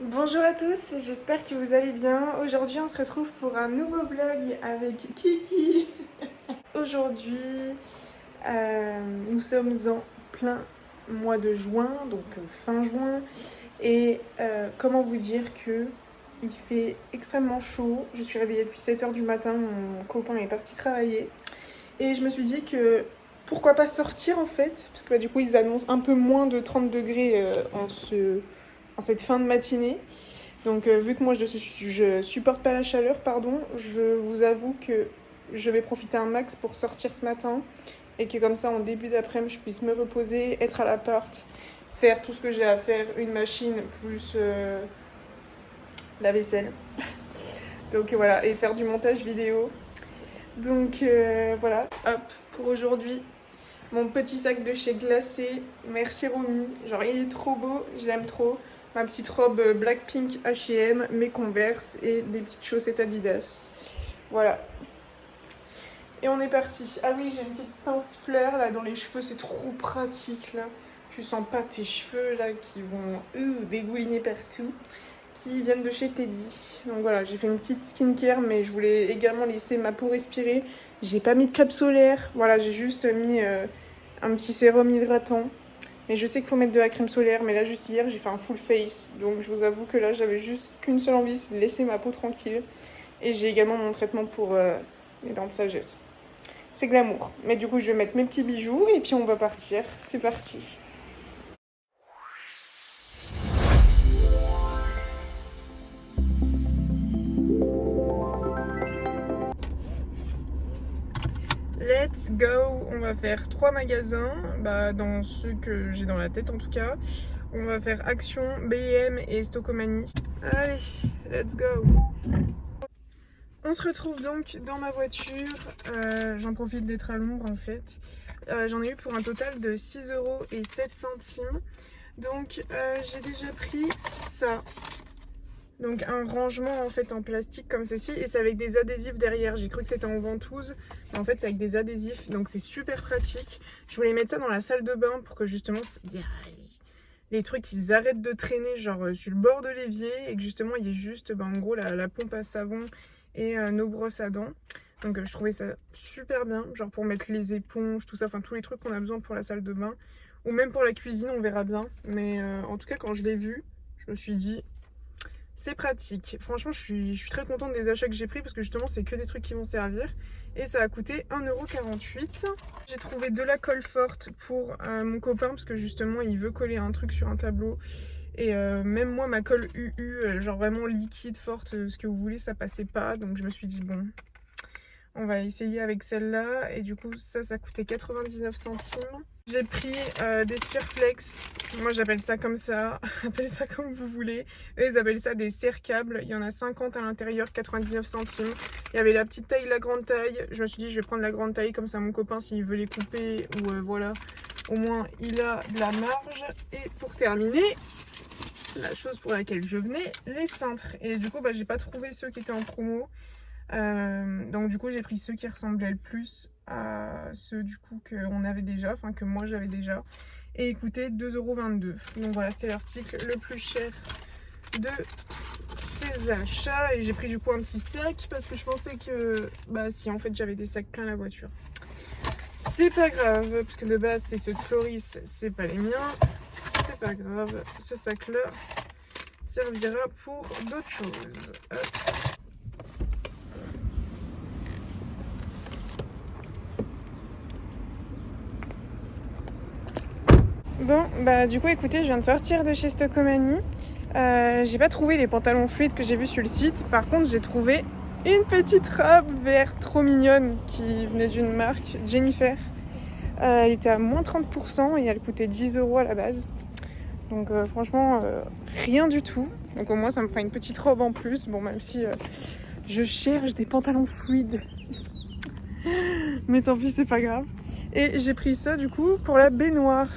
Bonjour à tous, j'espère que vous allez bien. Aujourd'hui on se retrouve pour un nouveau vlog avec Kiki. Aujourd'hui nous sommes en plein mois de juin, donc fin juin. Et comment vous dire que il fait extrêmement chaud. Je suis réveillée depuis 7h du matin, mon copain est parti travailler. Et je me suis dit que pourquoi pas sortir en fait, parce que du coup ils annoncent un peu moins de 30 degrés en cette fin de matinée. Donc vu que moi je supporte pas la chaleur, pardon, je vous avoue que je vais profiter un max pour sortir ce matin et que comme ça en début d'après-midi je puisse me reposer, être à l'appart, faire tout ce que j'ai à faire, une machine plus la vaisselle. Donc voilà, et faire du montage vidéo. Donc voilà, hop, pour aujourd'hui, mon petit sac de chez Glacé, merci Romy, genre il est trop beau, je l'aime trop. Ma petite robe Blackpink H&M, mes Converse et des petites chaussettes Adidas. Voilà. Et on est parti. Ah oui, j'ai une petite pince fleur là dans les cheveux, c'est trop pratique là. Tu sens pas tes cheveux là qui vont dégouliner partout. Qui viennent de chez Teddy. Donc voilà, j'ai fait une petite skincare, mais je voulais également laisser ma peau respirer. J'ai pas mis de crème solaire. Voilà, j'ai juste mis un petit sérum hydratant. Mais je sais qu'il faut mettre de la crème solaire, mais là juste hier j'ai fait un full face. Donc je vous avoue que là j'avais juste qu'une seule envie, c'est de laisser ma peau tranquille. Et j'ai également mon traitement pour mes dents de sagesse. C'est glamour. Mais du coup je vais mettre mes petits bijoux et puis on va partir. C'est parti. Let's go. On va faire 3 magasins, dans ceux que j'ai dans la tête en tout cas. On va faire Action, B&M et Stocomanie. Allez, let's go. On se retrouve donc dans ma voiture. J'en profite d'être à l'ombre en fait. J'en ai eu pour un total de 6,07 €. Donc j'ai déjà pris ça. Donc un rangement en fait en plastique comme ceci, et c'est avec des adhésifs derrière. J'ai cru que c'était en ventouse, mais en fait c'est avec des adhésifs, donc c'est super pratique. Je voulais mettre ça dans la salle de bain pour que justement les trucs ils arrêtent de traîner genre sur le bord de l'évier, et que justement il y ait juste en gros la pompe à savon et nos brosses à dents. Donc je trouvais ça super bien, genre pour mettre les éponges, tout ça, enfin tous les trucs qu'on a besoin pour la salle de bain, ou même pour la cuisine, on verra bien. Mais en tout cas quand je l'ai vu, je me suis dit c'est pratique. Franchement, je suis très contente des achats que j'ai pris parce que justement, c'est que des trucs qui vont servir. Et ça a coûté 1,48 €. J'ai trouvé de la colle forte pour mon copain parce que justement, il veut coller un truc sur un tableau. Et même moi, ma colle UU, genre vraiment liquide, forte, ce que vous voulez, ça passait pas. Donc je me suis dit, bon, on va essayer avec celle-là. Et du coup, ça coûtait 99 centimes. J'ai pris des Surflex. Moi, j'appelle ça comme ça. Appelez ça comme vous voulez. Eux, ils appellent ça des serre-câbles. Il y en a 50 à l'intérieur, 99 centimes. Il y avait la petite taille, la grande taille. Je me suis dit, je vais prendre la grande taille. Comme ça, mon copain, s'il veut les couper, ou voilà, au moins, il a de la marge. Et pour terminer, la chose pour laquelle je venais, les cintres. Et du coup, j'ai pas trouvé ceux qui étaient en promo. Donc du coup j'ai pris ceux qui ressemblaient le plus à ceux du coup qu'on avait déjà, enfin que moi j'avais déjà, et ils coûtaient 2,22 €. Donc voilà, c'était l'article le plus cher de ces achats. Et j'ai pris du coup un petit sac parce que je pensais que si en fait j'avais des sacs plein la voiture. C'est pas grave parce que de base c'est ceux de Floris, c'est pas les miens. C'est pas grave, ce sac là servira pour d'autres choses. Hop. Bon, du coup, écoutez, je viens de sortir de chez Stocomanie. J'ai pas trouvé les pantalons fluides que j'ai vus sur le site. Par contre, j'ai trouvé une petite robe vert trop mignonne qui venait d'une marque, Jennifer. Elle était à moins 30% et elle coûtait 10 € à la base. Donc franchement, rien du tout. Donc au moins, ça me fera une petite robe en plus. Bon, même si je cherche des pantalons fluides. Mais tant pis, c'est pas grave. Et j'ai pris ça du coup pour la baignoire.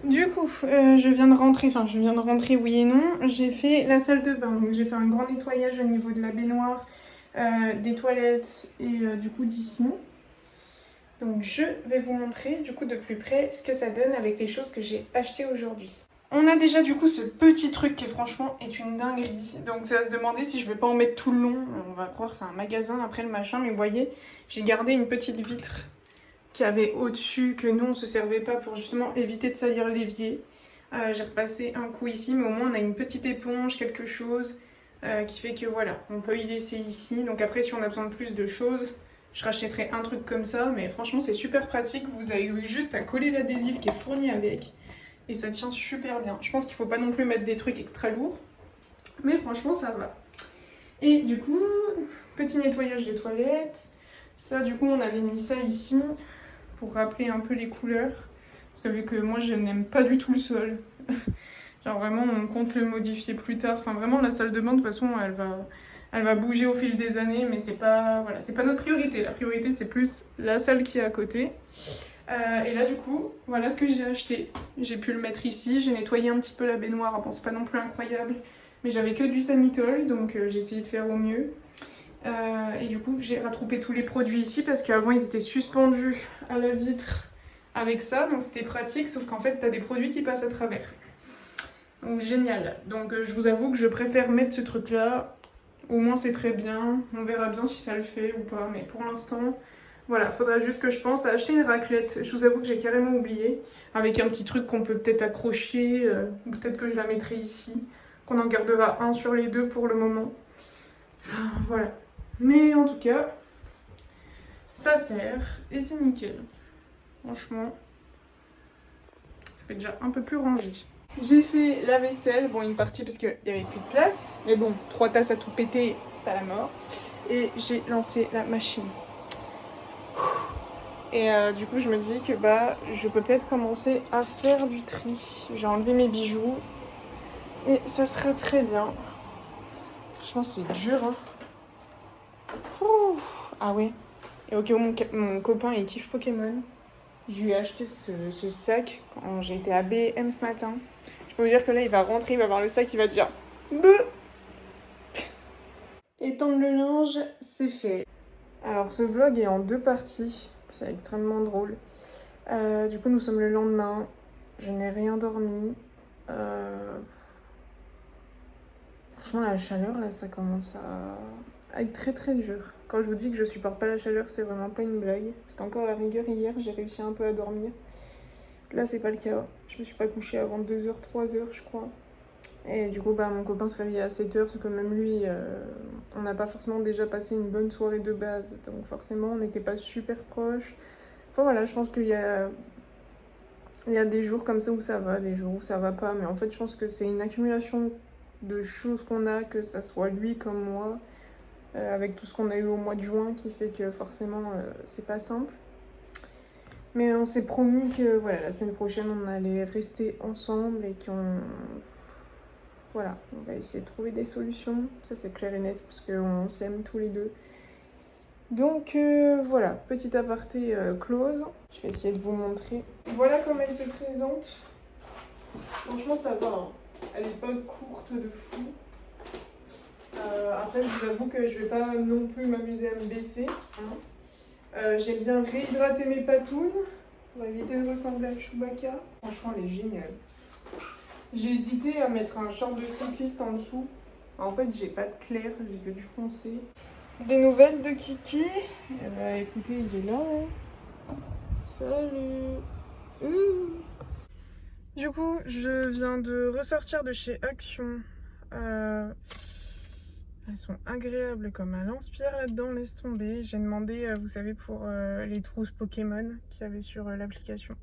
Du coup, je viens de rentrer oui et non. J'ai fait la salle de bain, donc j'ai fait un grand nettoyage au niveau de la baignoire, des toilettes et du coup d'ici. Donc je vais vous montrer du coup de plus près ce que ça donne avec les choses que j'ai achetées aujourd'hui. On a déjà du coup ce petit truc qui franchement est une dinguerie. Donc c'est à se demander si je vais pas en mettre tout le long. On va croire que c'est un magasin après le machin. Mais vous voyez, j'ai gardé une petite vitre qui avait au-dessus que nous on se servait pas pour justement éviter de salir l'évier. J'ai repassé un coup ici, mais au moins on a une petite éponge, quelque chose qui fait que voilà, on peut y laisser ici. Donc après si on a besoin de plus de choses, je rachèterai un truc comme ça. Mais franchement c'est super pratique, vous avez juste à coller l'adhésif qui est fourni avec. Et ça tient super bien. Je pense qu'il faut pas non plus mettre des trucs extra lourds. Mais franchement, ça va. Et du coup, petit nettoyage des toilettes. Ça, du coup, on avait mis ça ici pour rappeler un peu les couleurs. Parce que vu que moi, je n'aime pas du tout le sol. Genre vraiment, on compte le modifier plus tard. Enfin, vraiment, la salle de bain, de toute façon, elle va bouger au fil des années. Mais c'est pas, voilà, c'est pas notre priorité. La priorité, c'est plus la salle qui est à côté. Et là du coup, voilà ce que j'ai acheté. J'ai pu le mettre ici, j'ai nettoyé un petit peu la baignoire, bon c'est pas non plus incroyable, mais j'avais que du Sanitol, donc j'ai essayé de faire au mieux. Et du coup j'ai rattrapé tous les produits ici parce qu'avant ils étaient suspendus à la vitre avec ça, donc c'était pratique, sauf qu'en fait t'as des produits qui passent à travers. Donc génial. Donc je vous avoue que je préfère mettre ce truc là, au moins c'est très bien, on verra bien si ça le fait ou pas, mais pour l'instant... Voilà, faudra juste que je pense à acheter une raclette. Je vous avoue que j'ai carrément oublié. Avec un petit truc qu'on peut peut-être accrocher. Peut-être que je la mettrai ici. Qu'on en gardera un sur les deux pour le moment. Enfin, voilà. Mais en tout cas, ça sert. Et c'est nickel. Franchement, ça fait déjà un peu plus rangé. J'ai fait la vaisselle. Bon, une partie parce qu'il n'y avait plus de place. Mais bon, 3 tasses à tout péter, c'est pas la mort. Et j'ai lancé la machine. Et du coup je me dis que je peux peut-être commencer à faire du tri. J'ai enlevé mes bijoux et ça sera très bien. Franchement c'est dur hein. Ouh. Ah ouais. Et au cas où mon copain il kiffe Pokémon, je lui ai acheté ce sac quand j'ai été à BM ce matin. Je peux vous dire que là il va rentrer, il va voir le sac, il va dire beuh. Étendre le linge, c'est fait. Alors ce vlog est en 2 parties. C'est extrêmement drôle. Du coup, nous sommes le lendemain. Je n'ai rien dormi. Franchement, la chaleur, là, ça commence à être très très dur. Quand je vous dis que je supporte pas la chaleur, c'est vraiment pas une blague. Parce qu'encore à la rigueur, hier, j'ai réussi un peu à dormir. Là, c'est pas le cas. Je me suis pas couchée avant 2h, 3h, je crois. Et du coup, mon copain se réveillait à 7h, parce que même lui, on n'a pas forcément déjà passé une bonne soirée de base. Donc forcément, on n'était pas super proches. Enfin voilà, je pense qu'il y a des jours comme ça où ça va, des jours où ça va pas. Mais en fait, je pense que c'est une accumulation de choses qu'on a, que ça soit lui comme moi, avec tout ce qu'on a eu au mois de juin, qui fait que forcément, c'est pas simple. Mais on s'est promis que voilà, la semaine prochaine, on allait rester ensemble et qu'on... Voilà, on va essayer de trouver des solutions. Ça, c'est clair et net parce qu'on s'aime tous les deux. Donc voilà, petit aparté close. Je vais essayer de vous montrer. Voilà comment elle se présente. Franchement, ça va. Hein. Elle n'est pas courte de fou. Après, je vous avoue que je vais pas non plus m'amuser à me baisser. Hein. J'aime bien réhydrater mes patounes pour éviter de ressembler à Chewbacca. Franchement, elle est géniale. J'ai hésité à mettre un short de cycliste en dessous. En fait, j'ai pas de clair, j'ai que du foncé. Des nouvelles de Kiki. Eh ben, écoutez, il est là. Hein. Salut. Du coup, je viens de ressortir de chez Action. Elles sont agréables comme un lance-pierre là-dedans, laisse tomber. J'ai demandé, vous savez, pour les trousses Pokémon qu'il y avait sur l'application.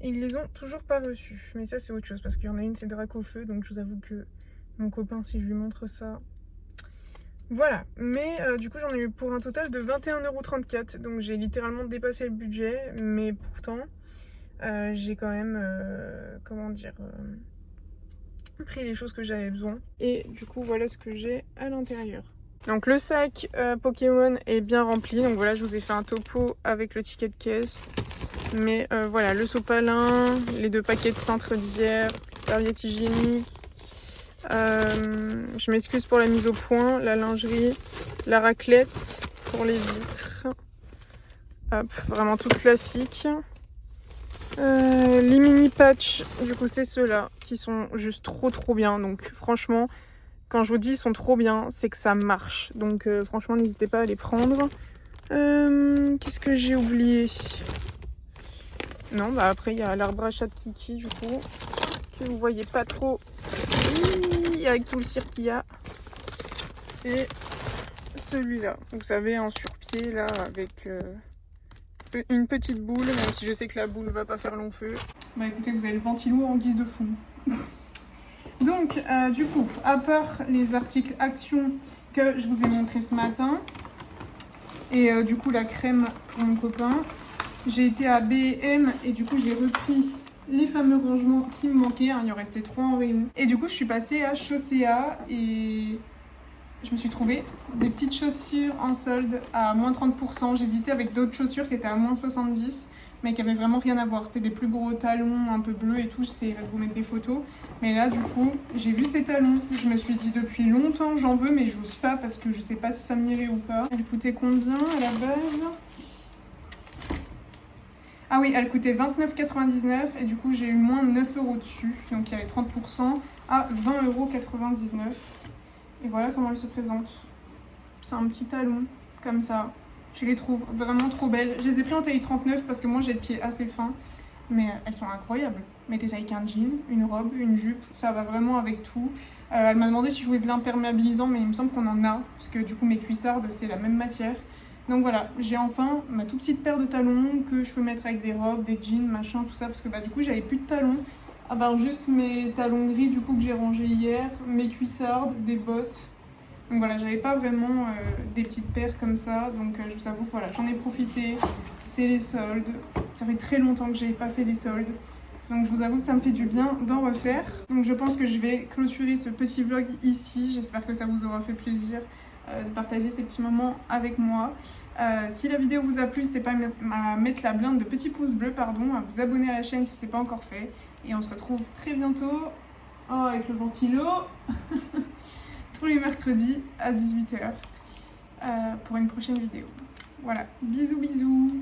Et ils les ont toujours pas reçus. Mais ça, c'est autre chose parce qu'il y en a une, c'est Dracofeu. Donc je vous avoue que mon copain, si je lui montre ça... Voilà. Mais du coup, j'en ai eu pour un total de 21,34 €. Donc j'ai littéralement dépassé le budget. Mais pourtant, j'ai quand même, pris les choses que j'avais besoin. Et du coup, voilà ce que j'ai à l'intérieur. Donc le sac Pokémon est bien rempli. Donc voilà, je vous ai fait un topo avec le ticket de caisse. Mais voilà, le sopalin, les 2 paquets de cintres d'hier, serviettes hygiéniques. Je m'excuse pour la mise au point, la lingerie, la raclette pour les vitres. Hop, vraiment toute classique. Les mini patchs, du coup c'est ceux-là qui sont juste trop bien. Donc franchement, quand je vous dis ils sont trop bien, c'est que ça marche. Donc franchement n'hésitez pas à les prendre. Qu'est-ce que j'ai oublié? Non, bah après il y a l'arbre à chat de Kiki du coup, que vous voyez pas trop avec tout le cirque qu'il y a. C'est celui-là, vous savez, en surpied là, avec une petite boule, même si je sais que la boule va pas faire long feu. Bah écoutez, vous avez le ventilo en guise de fond. Donc, du coup, à part les articles Action que je vous ai montré ce matin, et du coup la crème pour mon copain, j'ai été à B&M et du coup j'ai repris les fameux rangements qui me manquaient, hein, il en restait 3 en rayon. Et du coup je suis passée à Chaussea et je me suis trouvé des petites chaussures en solde à moins 30%. J'hésitais avec d'autres chaussures qui étaient à moins 70, mais qui avaient vraiment rien à voir. C'était des plus gros talons un peu bleus et tout. J'essaierai de vous mettre des photos. Mais là, du coup, j'ai vu ces talons. Je me suis dit depuis longtemps j'en veux, mais j'ose pas parce que je sais pas si ça m'irait ou pas. Elle coûtait combien à la base? Ah oui, elle coûtait 29,99 et du coup j'ai eu moins 9 € dessus. Donc il y avait 30% à 20,99 €. Et voilà comment elle se présente. C'est un petit talon, comme ça. Je les trouve vraiment trop belles. Je les ai pris en taille 39 parce que moi j'ai le pied assez fin. Mais elles sont incroyables. Mettez ça avec un jean, une robe, une jupe, ça va vraiment avec tout. Elle m'a demandé si je voulais de l'imperméabilisant, mais il me semble qu'on en a. Parce que du coup mes cuissardes c'est la même matière. Donc voilà, j'ai enfin ma toute petite paire de talons que je peux mettre avec des robes, des jeans, machin, tout ça. Parce que bah du coup j'avais plus de talons. À part juste mes talons gris du coup que j'ai rangés hier, mes cuissardes, des bottes. Donc voilà, j'avais pas vraiment des petites paires comme ça. Donc je vous avoue que voilà, j'en ai profité. C'est les soldes. Ça fait très longtemps que j'avais pas fait les soldes. Donc je vous avoue que ça me fait du bien d'en refaire. Donc je pense que je vais clôturer ce petit vlog ici. J'espère que ça vous aura fait plaisir de partager ces petits moments avec moi. Si la vidéo vous a plu, n'hésitez pas à mettre la blinde de petits pouces bleus, à vous abonner à la chaîne si ce n'est pas encore fait. Et on se retrouve très bientôt avec le ventilo tous les mercredis à 18 h pour une prochaine vidéo. Voilà, bisous bisous.